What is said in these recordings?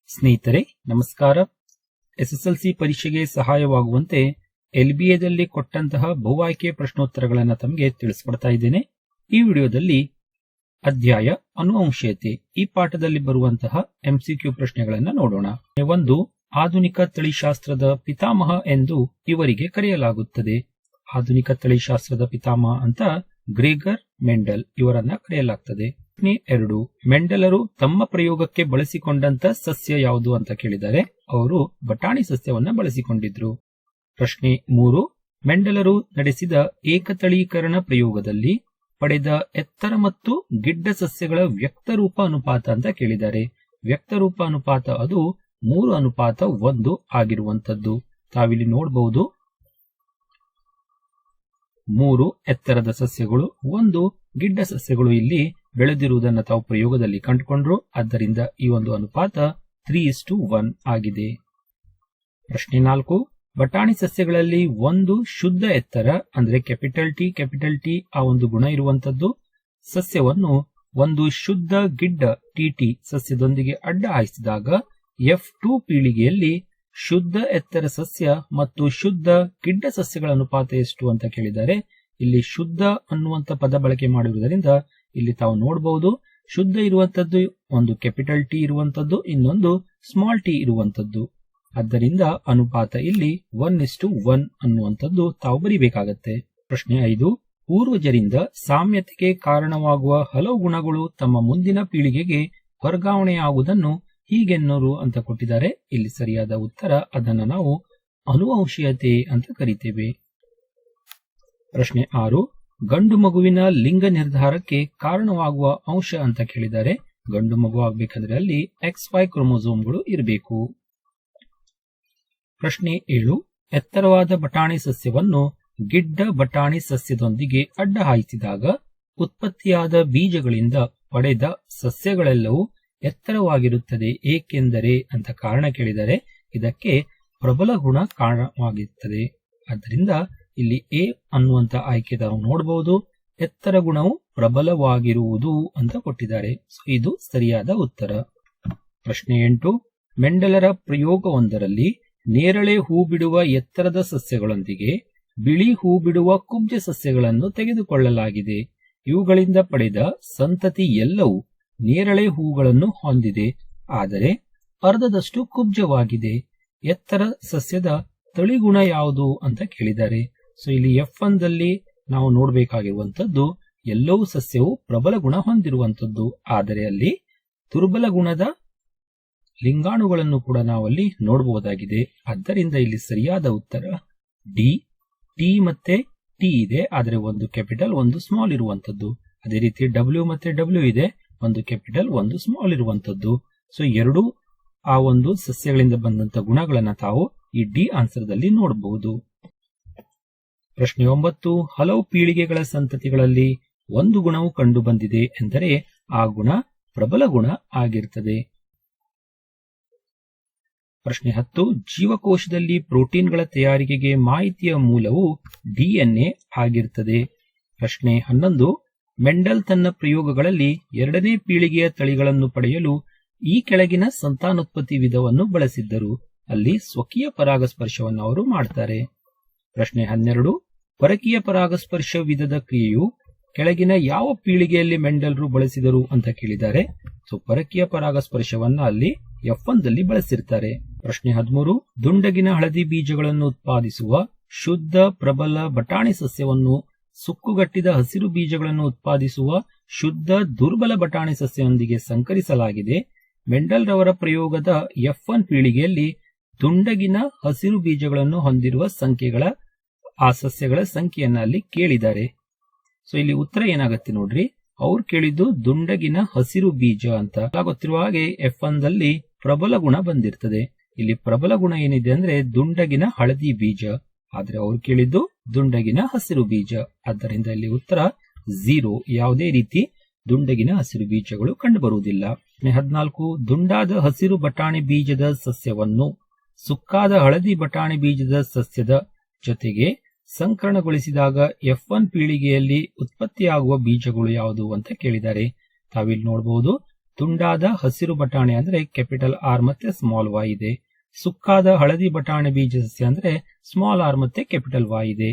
ಸ್ನೇಹಿತರೆ ನಮಸ್ಕಾರ. ಎಸ್ಎಸ್ಎಲ್ಸಿ ಪರೀಕ್ಷೆಗೆ ಸಹಾಯವಾಗುವಂತೆ ಎಲ್ಬಿಎದಲ್ಲಿ ಕೊಟ್ಟಂತಹ ಬಹು ಆಯ್ಕೆ ಪ್ರಶ್ನೋತ್ತರಗಳನ್ನು ತಮಗೆ ತಿಳಿಸ್ಕೊಡ್ತಾ ಇದ್ದೇನೆ. ಈ ವಿಡಿಯೋದಲ್ಲಿ ಅಧ್ಯಾಯ ಅನುವಂಶೀಯತೆ ಈ ಪಾಠದಲ್ಲಿ ಬರುವಂತಹ ಎಂಸಿಕ್ಯೂ ಪ್ರಶ್ನೆಗಳನ್ನು ನೋಡೋಣ. ಒಂದು, ಆಧುನಿಕ ತಳಿಶಾಸ್ತ್ರದ ಪಿತಾಮಹ ಎಂದು ಇವರಿಗೆ ಕರೆಯಲಾಗುತ್ತದೆ. ಆಧುನಿಕ ತಳಿಶಾಸ್ತ್ರದ ಪಿತಾಮಹ ಅಂತ ಗ್ರೆಗರ್ ಮೆಂಡಲ್ ಇವರನ್ನ ಕರೆಯಲಾಗ್ತದೆ. ಪ್ರಶ್ನೆ 2, ಮೆಂಡಲರು ತಮ್ಮ ಪ್ರಯೋಗಕ್ಕೆ ಬಳಸಿಕೊಂಡಂತ ಸಸ್ಯ ಯಾವುದು ಅಂತ ಕೇಳಿದ್ದಾರೆ. ಅವರು ಬಟಾಣಿ ಸಸ್ಯವನ್ನ ಬಳಸಿಕೊಂಡಿದ್ರು. ಪ್ರಶ್ನೆ 3, ಮೆಂಡಲರು ನಡೆಸಿದ ಏಕತಳೀಕರಣ ಪ್ರಯೋಗದಲ್ಲಿ ಪಡೆದ ಎತ್ತರ ಮತ್ತು ಗಿಡ್ಡ ಸಸ್ಯಗಳ ವ್ಯಕ್ತರೂಪ ಅನುಪಾತ ಅಂತ ಕೇಳಿದ್ದಾರೆ. ವ್ಯಕ್ತರೂಪ ಅನುಪಾತ ಅದು 3:1 ಆಗಿರುವಂತದ್ದು. ತಾವಿಲ್ಲಿ ನೋಡಬಹುದು, 3 ಎತ್ತರದ ಸಸ್ಯಗಳು, 1 ಗಿಡ್ಡ ಸಸ್ಯಗಳು ಇಲ್ಲಿ ಬೆಳೆದಿರುವುದನ್ನು ತಾವು ಪ್ರಯೋಗದಲ್ಲಿ ಕಂಡುಕೊಂಡ್ರು. ಆದ್ದರಿಂದ ಈ ಒಂದು ಅನುಪಾತ 3:1 ಆಗಿದೆ. ಪ್ರಶ್ನೆ 4, ಬಟಾಣಿ ಸಸ್ಯಗಳಲ್ಲಿ ಒಂದು ಶುದ್ಧ ಎತ್ತರ ಅಂದ್ರೆ ಕ್ಯಾಪಿಟಲ್ ಟಿ ಆ ಒಂದು ಗುಣ ಇರುವಂತದ್ದು ಸಸ್ಯವನ್ನು ಒಂದು ಶುದ್ಧ ಗಿಡ್ಡ ಟಿ ಸಸ್ಯದೊಂದಿಗೆ ಅಡ್ಡ ಹಾಯಿಸಿದಾಗ F2 ಪೀಳಿಗೆಯಲ್ಲಿ ಶುದ್ಧ ಎತ್ತರ ಸಸ್ಯ ಮತ್ತು ಶುದ್ಧ ಗಿಡ್ಡ ಸಸ್ಯಗಳ ಅನುಪಾತ ಎಷ್ಟು ಅಂತ ಕೇಳಿದ್ದಾರೆ. ಇಲ್ಲಿ ಶುದ್ಧ ಅನ್ನುವಂತ ಪದ ಬಳಕೆ ಮಾಡಿರುವುದರಿಂದ ಇಲ್ಲಿ ತಾವು ನೋಡಬಹುದು, ಶುದ್ಧ ಇರುವಂತದ್ದು ಒಂದು ಕ್ಯಾಪಿಟಲ್ ಟಿ ಇರುವಂತದ್ದು, ಇನ್ನೊಂದು ಸ್ಮಾಲ್ ಟಿ ಇರುವಂತದ್ದು. ಆದ್ದರಿಂದ ಅನುಪಾತ ಇಲ್ಲಿ 1:1 ಅನ್ನುವಂಥದ್ದು ತಾವು ಬರಿಬೇಕಾಗತ್ತೆ. ಪ್ರಶ್ನೆ 5, ಪೂರ್ವಜರಿಂದ ಸಾಮ್ಯತೆಗೆ ಕಾರಣವಾಗುವ ಹಲವು ಗುಣಗಳು ತಮ್ಮ ಮುಂದಿನ ಪೀಳಿಗೆಗೆ ವರ್ಗಾವಣೆಯಾಗುವುದನ್ನು ಹೀಗೆನ್ನೋರು ಅಂತ ಕೊಟ್ಟಿದ್ದಾರೆ. ಇಲ್ಲಿ ಸರಿಯಾದ ಉತ್ತರ ಅದನ್ನು ನಾವು ಅನುವಂಶೀಯತೆ ಅಂತ ಕರಿತೇವೆ. ಪ್ರಶ್ನೆ 6, ಗಂಡು ಮಗುವಿನ ಲಿಂಗ ನಿರ್ಧಾರಕ್ಕೆ ಕಾರಣವಾಗುವ ಅಂಶ ಅಂತ ಕೇಳಿದ್ದಾರೆ. ಗಂಡು ಮಗು ಆಗ್ಬೇಕಂದ್ರೆ ಅಲ್ಲಿ XY ಕ್ರೋಮೋಸೋಮ್ಗಳು ಇರಬೇಕು. ಪ್ರಶ್ನೆ 7, ಎತ್ತರವಾದ ಬಟಾಣಿ ಸಸ್ಯವನ್ನು ಗಿಡ್ಡ ಬಟಾಣಿ ಸಸ್ಯದೊಂದಿಗೆ ಅಡ್ಡ ಹಾಯಿಸಿದಾಗ ಉತ್ಪತ್ತಿಯಾದ ಬೀಜಗಳಿಂದ ಪಡೆದ ಸಸ್ಯಗಳೆಲ್ಲವೂ ಎತ್ತರವಾಗಿರುತ್ತದೆ ಏಕೆಂದರೆ ಅಂತ ಕಾರಣ ಕೇಳಿದರೆ ಇದಕ್ಕೆ ಪ್ರಬಲ ಗುಣ ಕಾರಣವಾಗಿರುತ್ತದೆ. ಆದ್ದರಿಂದ ಇಲ್ಲಿ ಎ ಅನ್ನುವಂತ ಆಯ್ಕೆ ನಾವು ನೋಡಬಹುದು, ಎತ್ತರ ಗುಣವು ಪ್ರಬಲವಾಗಿರುವುದು ಅಂತ ಕೊಟ್ಟಿದ್ದಾರೆ. ಇದು ಸರಿಯಾದ ಉತ್ತರ. ಪ್ರಶ್ನೆ 8, ಮೆಂಡಲರ ಪ್ರಯೋಗವೊಂದರಲ್ಲಿ ನೇರಳೆ ಹೂ ಬಿಡುವ ಎತ್ತರದ ಸಸ್ಯಗಳೊಂದಿಗೆ ಬಿಳಿ ಹೂ ಬಿಡುವ ಕುಬ್ಜ ಸಸ್ಯಗಳನ್ನು ತೆಗೆದುಕೊಳ್ಳಲಾಗಿದೆ. ಇವುಗಳಿಂದ ಪಡೆದ ಸಂತತಿ ಎಲ್ಲವೂ ನೇರಳೆ ಹೂಗಳನ್ನು ಹೊಂದಿದೆ, ಆದರೆ ಅರ್ಧದಷ್ಟು ಕುಬ್ಜವಾಗಿದೆ. ಎತ್ತರ ಸಸ್ಯದ ತಳಿಗುಣ ಯಾವುದು ಅಂತ ಕೇಳಿದ್ದಾರೆ. ಸೊ ಇಲ್ಲಿ F1 ದಲ್ಲಿ ನಾವು ನೋಡಬೇಕಾಗಿರುವಂತದ್ದು ಎಲ್ಲವೂ ಸಸ್ಯವು ಪ್ರಬಲ ಗುಣ ಹೊಂದಿರುವಂತದ್ದು, ಆದರೆ ಅಲ್ಲಿ ದುರ್ಬಲ ಗುಣದ ಲಿಂಗಾಣುಗಳನ್ನು ಕೂಡ ನಾವಲ್ಲಿ ನೋಡಬಹುದಾಗಿದೆ. ಆದ್ದರಿಂದ ಇಲ್ಲಿ ಸರಿಯಾದ ಉತ್ತರ ಡಿ. ಟಿ ಮತ್ತೆ ಟಿ ಇದೆ, ಆದರೆ ಒಂದು ಕ್ಯಾಪಿಟಲ್ ಒಂದು ಸ್ಮಾಲ್ ಇರುವಂತದ್ದು. ಅದೇ ರೀತಿ ಡಬ್ಲ್ಯೂ ಮತ್ತೆ ಡಬ್ಲ್ಯೂ ಇದೆ, ಒಂದು ಕ್ಯಾಪಿಟಲ್ ಒಂದು ಸ್ಮಾಲ್ ಇರುವಂತದ್ದು. ಸೊ ಎರಡೂ ಆ ಒಂದು ಸಸ್ಯಗಳಿಂದ ಬಂದಂತ ಗುಣಗಳನ್ನ ತಾವು ಈ ಡಿ ಆನ್ಸರ್ದಲ್ಲಿ ನೋಡಬಹುದು. ಪ್ರಶ್ನೆ 9, ಹಲವು ಪೀಳಿಗೆಗಳ ಸಂತತಿಗಳಲ್ಲಿ ಒಂದು ಗುಣವು ಕಂಡು ಬಂದಿದೆ ಎಂದರೆ ಆ ಗುಣ ಪ್ರಬಲ ಗುಣ ಆಗಿರ್ತದೆ. ಪ್ರಶ್ನೆ 10, ಜೀವಕೋಶದಲ್ಲಿ ಪ್ರೋಟೀನ್ಗಳ ತಯಾರಿಕೆಗೆ ಮಾಹಿತಿಯ ಮೂಲವು DNA ಆಗಿರ್ತದೆ. ಪ್ರಶ್ನೆ 11, ಮೆಂಡಲ್ ತನ್ನ ಪ್ರಯೋಗಗಳಲ್ಲಿ 2ನೇ ಪೀಳಿಗೆಯ ತಳಿಗಳನ್ನು ಪಡೆಯಲು ಈ ಕೆಳಗಿನ ಸಂತಾನೋತ್ಪತ್ತಿ ವಿಧವನ್ನು ಬಳಸಿದ್ದರು. ಅಲ್ಲಿ ಸ್ವಕೀಯ ಪರಾಗಸ್ಪರ್ಶವನ್ನು ಅವರು ಮಾಡ್ತಾರೆ. ಪ್ರಶ್ನೆ 12, ಪರಕೀಯ ಪರಾಗಸ್ಪರ್ಶ ವಿಧದ ಕ್ರಿಯೆಯು ಕೆಳಗಿನ ಯಾವ ಪೀಳಿಗೆಯಲ್ಲಿ ಮೆಂಡಲ್ರು ಬಳಸಿದರು ಅಂತ ಕೇಳಿದ್ದಾರೆ. ಸೊ ಪರಕೀಯ ಪರಾಗಸ್ಪರ್ಶವನ್ನ ಅಲ್ಲಿ F1 ದಲ್ಲಿ ಬಳಸಿರ್ತಾರೆ. ಪ್ರಶ್ನೆ 13, ದುಂಡಗಿನ ಹಳದಿ ಬೀಜಗಳನ್ನು ಉತ್ಪಾದಿಸುವ ಶುದ್ಧ ಪ್ರಬಲ ಬಟಾಣಿ ಸಸ್ಯವನ್ನು ಸುಕ್ಕುಗಟ್ಟಿದ ಹಸಿರು ಬೀಜಗಳನ್ನು ಉತ್ಪಾದಿಸುವ ಶುದ್ಧ ದುರ್ಬಲ ಬಟಾಣಿ ಸಸ್ಯದೊಂದಿಗೆ ಸಂಕರಿಸಲಾಗಿದೆ. ಮೆಂಡಲ್ ರವರ ಪ್ರಯೋಗದ F1 ಪೀಳಿಗೆಯಲ್ಲಿ ದುಂಡಗಿನ ಹಸಿರು ಬೀಜಗಳನ್ನು ಹೊಂದಿರುವ ಸಂಖ್ಯೆಗಳ ಆ ಸಸ್ಯಗಳ ಸಂಖ್ಯೆಯನ್ನ ಅಲ್ಲಿ ಕೇಳಿದ್ದಾರೆ. ಸೊ ಇಲ್ಲಿ ಉತ್ತರ ಏನಾಗತ್ತೆ ನೋಡ್ರಿ, ಅವ್ರು ಕೇಳಿದ್ದು ದುಂಡಗಿನ ಹಸಿರು ಬೀಜ ಅಂತ. ಗೊತ್ತಿರುವ ಹಾಗೆ F1 ದಲ್ಲಿ ಪ್ರಬಲ ಗುಣ ಬಂದಿರ್ತದೆ. ಇಲ್ಲಿ ಪ್ರಬಲ ಗುಣ ಏನಿದೆ ಅಂದ್ರೆ ದುಂಡಗಿನ ಹಳದಿ ಬೀಜ, ಆದ್ರೆ ಅವ್ರು ಕೇಳಿದ್ದು ದುಂಡಗಿನ ಹಸಿರು ಬೀಜ. ಆದ್ದರಿಂದ ಇಲ್ಲಿ ಉತ್ತರ 0. ಯಾವುದೇ ರೀತಿ ದುಂಡಗಿನ ಹಸಿರು ಬೀಜಗಳು ಕಂಡು ಬರುವುದಿಲ್ಲ. 14, ದುಂಡಾದ ಹಸಿರು ಬಟಾಣಿ ಬೀಜದ ಸಸ್ಯವನ್ನು ಸುಕ್ಕಾದ ಹಳದಿ ಬಟಾಣಿ ಬೀಜದ ಸಸ್ಯದ ಜೊತೆಗೆ ಸಂಕರಣಗೊಳಿಸಿದಾಗ F1 ಪೀಳಿಗೆಯಲ್ಲಿ ಉತ್ಪತ್ತಿಯಾಗುವ ಬೀಜಗಳು ಯಾವುದು ಅಂತ ಕೇಳಿದ್ದಾರೆ. ತಾವಿಲ್ಲಿ ನೋಡಬಹುದು, ದುಂಡಾದ ಹಸಿರು ಬಟಾಣಿ ಅಂದ್ರೆ ಕ್ಯಾಪಿಟಲ್ ಆರ್ ಮತ್ತೆ ಸ್ಮಾಲ್ ವೈ ಇದೆ. ಸುಕ್ಕಾದ ಹಳದಿ ಬಟಾಣಿ ಬೀಜ ಸಸ್ಯ ಅಂದ್ರೆ ಸ್ಮಾಲ್ ಆರ್ ಮತ್ತೆ ಕ್ಯಾಪಿಟಲ್ ವೈ ಇದೆ.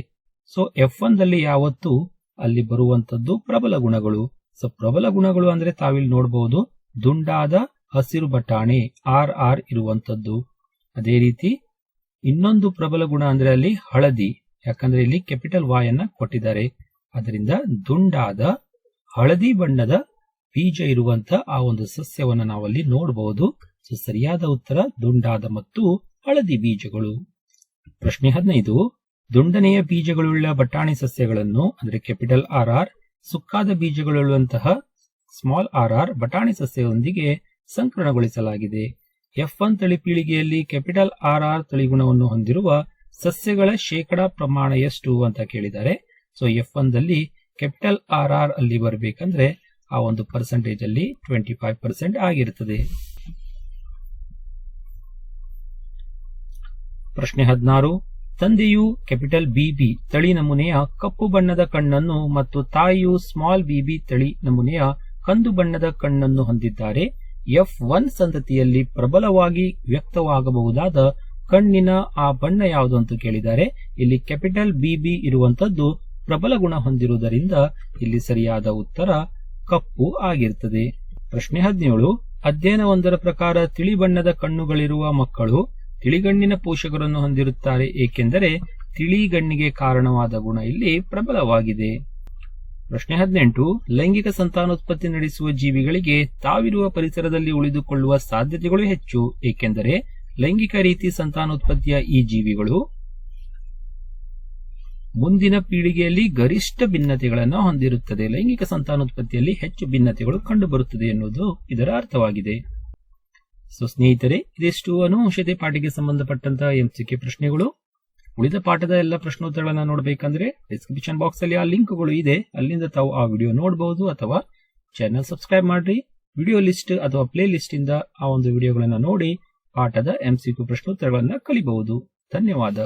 ಸೊ F1 ದಲ್ಲಿ ಯಾವತ್ತು ಅಲ್ಲಿ ಬರುವಂತದ್ದು ಪ್ರಬಲ ಗುಣಗಳು. ಸೊ ಪ್ರಬಲ ಗುಣಗಳು ಅಂದ್ರೆ ತಾವಿಲ್ಲಿ ನೋಡಬಹುದು ದುಂಡಾದ ಹಸಿರು ಬಟಾಣಿ RR ಇರುವಂತದ್ದು. ಅದೇ ರೀತಿ ಇನ್ನೊಂದು ಪ್ರಬಲ ಗುಣ ಅಂದ್ರೆ ಅಲ್ಲಿ ಹಳದಿ, ಯಾಕಂದ್ರೆ ಇಲ್ಲಿ ಕ್ಯಾಪಿಟಲ್ ವೈ ಅನ್ನ ಕೊಟ್ಟಿದ್ದಾರೆ. ಅದರಿಂದ ದುಂಡಾದ ಹಳದಿ ಬಣ್ಣದ ಬೀಜ ಇರುವಂತ ಆ ಒಂದು ಸಸ್ಯವನ್ನ ನಾವಲ್ಲಿ ನೋಡಬಹುದು. ಸೊ ಸರಿಯಾದ ಉತ್ತರ ದುಂಡಾದ ಮತ್ತು ಹಳದಿ ಬೀಜಗಳು. ಪ್ರಶ್ನೆ 15, ದುಂಡನೆಯ ಬೀಜಗಳುಳ್ಳ ಬಟಾಣಿ ಸಸ್ಯಗಳನ್ನು ಅಂದ್ರೆ ಕ್ಯಾಪಿಟಲ್ RR ಸುಕ್ಕಾದ ಬೀಜಗಳುಳ್ಳುವಂತಹ ಸ್ಮಾಲ್ RR ಬಟಾಣಿ ಸಸ್ಯದೊಂದಿಗೆ ಸಂಕರಣಗೊಳಿಸಲಾಗಿದೆ. F1 ತಳಿ ಪೀಳಿಗೆಯಲ್ಲಿ ಕ್ಯಾಪಿಟಲ್ RR ತಳಿಗುಣವನ್ನು ಹೊಂದಿರುವ ಸಸ್ಯಗಳ ಶೇಕಡಾ ಪ್ರಮಾಣ ಎಷ್ಟು ಅಂತ ಕೇಳಿದ್ದಾರೆ. ಸೊ F1 ದಲ್ಲಿ ಕ್ಯಾಪಿಟಲ್ RR ಅಲ್ಲಿ ಬರಬೇಕಂದ್ರೆ ಆ ಒಂದು ಪರ್ಸೆಂಟೇಜ್ ಅಲ್ಲಿ 25% ಆಗಿರುತ್ತದೆ. ಪ್ರಶ್ನೆ 16, ತಂದೆಯು ಕ್ಯಾಪಿಟಲ್ BB ತಳಿ ನಮೂನೆಯ ಕಪ್ಪು ಬಣ್ಣದ ಕಣ್ಣನ್ನು ಮತ್ತು ತಾಯಿಯು ಸ್ಮಾಲ್ BB ತಳಿ ನಮೂನೆಯ ಕಂದು ಬಣ್ಣದ ಕಣ್ಣನ್ನು ಹೊಂದಿದ್ದಾರೆ. F1 ಸಂತತಿಯಲ್ಲಿ ಪ್ರಬಲವಾಗಿ ವ್ಯಕ್ತವಾಗಬಹುದಾದ ಕಣ್ಣಿನ ಆ ಬಣ್ಣ ಯಾವುದು ಅಂತ ಕೇಳಿದ್ದಾರೆ. ಇಲ್ಲಿ ಕ್ಯಾಪಿಟಲ್ BB ಇರುವಂತದ್ದು ಪ್ರಬಲ ಗುಣ ಹೊಂದಿರುವುದರಿಂದ ಇಲ್ಲಿ ಸರಿಯಾದ ಉತ್ತರ ಕಪ್ಪು ಆಗಿರುತ್ತದೆ. ಪ್ರಶ್ನೆ 17, ಅಧ್ಯಯನವೊಂದರ ಪ್ರಕಾರ ತಿಳಿ ಬಣ್ಣದ ಕಣ್ಣುಗಳಿರುವ ಮಕ್ಕಳು ತಿಳಿಗಣ್ಣಿನ ಪೋಷಕರನ್ನು ಹೊಂದಿರುತ್ತಾರೆ, ಏಕೆಂದರೆ ತಿಳಿಗಣ್ಣಿಗೆ ಕಾರಣವಾದ ಗುಣ ಇಲ್ಲಿ ಪ್ರಬಲವಾಗಿದೆ. ಪ್ರಶ್ನೆ 18, ಲೈಂಗಿಕ ಸಂತಾನೋತ್ಪತ್ತಿ ನಡೆಸುವ ಜೀವಿಗಳಿಗೆ ತಾವಿರುವ ಪರಿಸರದಲ್ಲಿ ಉಳಿದುಕೊಳ್ಳುವ ಸಾಧ್ಯತೆಗಳು ಹೆಚ್ಚು, ಏಕೆಂದರೆ ಲೈಂಗಿಕ ರೀತಿ ಸಂತಾನೋತ್ಪತ್ತಿಯ ಈ ಜೀವಿಗಳು ಮುಂದಿನ ಪೀಳಿಗೆಯಲ್ಲಿ ಗರಿಷ್ಠ ಭಿನ್ನತೆಗಳನ್ನು ಹೊಂದಿರುತ್ತದೆ. ಲೈಂಗಿಕ ಸಂತಾನೋತ್ಪತ್ತಿಯಲ್ಲಿ ಹೆಚ್ಚು ಭಿನ್ನತೆಗಳು ಕಂಡುಬರುತ್ತದೆ ಎನ್ನುವುದು ಇದರ ಅರ್ಥವಾಗಿದೆ. ಸೊ ಸ್ನೇಹಿತರೆ, ಇದಿಷ್ಟು ಅನುವಂಶತೆ ಪಾಠಕ್ಕೆ ಸಂಬಂಧಪಟ್ಟಂತಹ MCQ ಪ್ರಶ್ನೆಗಳು. ಉಳಿದ ಪಾಠದ ಎಲ್ಲ ಪ್ರಶ್ನೋತ್ತರಗಳನ್ನ ನೋಡಬೇಕಂದ್ರೆ ಡಿಸ್ಕ್ರಿಪ್ಷನ್ ಬಾಕ್ಸ್ ಅಲ್ಲಿ ಆ ಲಿಂಕ್ಗಳು ಇದೆ, ಅಲ್ಲಿಂದ ತಾವು ಆ ವಿಡಿಯೋ ನೋಡಬಹುದು ಅಥವಾ ಚಾನೆಲ್ ಸಬ್ಸ್ಕ್ರೈಬ್ ಮಾಡ್ರಿ. ವಿಡಿಯೋ ಲಿಸ್ಟ್ ಅಥವಾ ಪ್ಲೇ ಲಿಸ್ಟ್ ಇಂದ ಆ ಒಂದು ವಿಡಿಯೋಗಳನ್ನ ನೋಡಿ ಪಾಠದ MCQ ಪ್ರಶ್ನೋತ್ತರಗಳನ್ನ ಕಲಿಬಹುದು. ಧನ್ಯವಾದ.